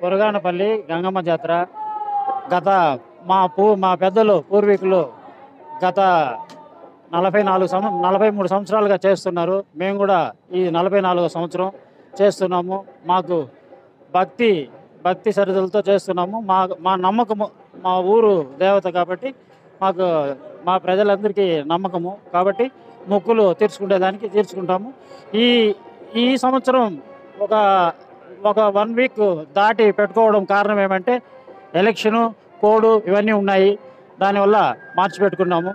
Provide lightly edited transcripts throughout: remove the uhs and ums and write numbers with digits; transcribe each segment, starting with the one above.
మురగానపల్లి గంగమ్మ జాతర గత మా పెద్దలు పూర్వీకులు గత 43 సంవత్సరాలుగా చేస్తున్నారు. మేము కూడా ఈ 44వ సంవత్సరం చేస్తున్నాము. మాకు భక్తి సరిదలతో చేస్తున్నాము. మా నమ్మకము, మా ఊరు దేవత కాబట్టి మాకు మా ప్రజలందరికీ నమ్మకము కాబట్టి మొక్కులు తీర్చుకుంటాము. ఈ సంవత్సరం ఒక 1 వీక్ దాటి పెట్టుకోవడం కారణం ఏమంటే ఎలక్షను, కోడ్ ఇవన్నీ ఉన్నాయి. దానివల్ల మార్చి పెట్టుకున్నాము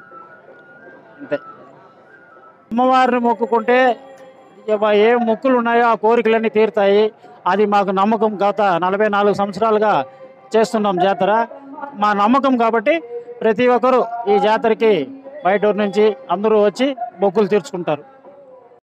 అంతే. అమ్మవారిని మొక్కుకుంటే ఏ మొక్కులు ఉన్నాయో ఆ కోరికలన్నీ తీరుతాయి. అది మాకు నమ్మకం. గత 44 సంవత్సరాలుగా చేస్తున్నాం జాతర. మా నమ్మకం కాబట్టి ప్రతి ఒక్కరూ ఈ జాతరకి బయట నుంచి అందరూ వచ్చి మొక్కులు తీర్చుకుంటారు.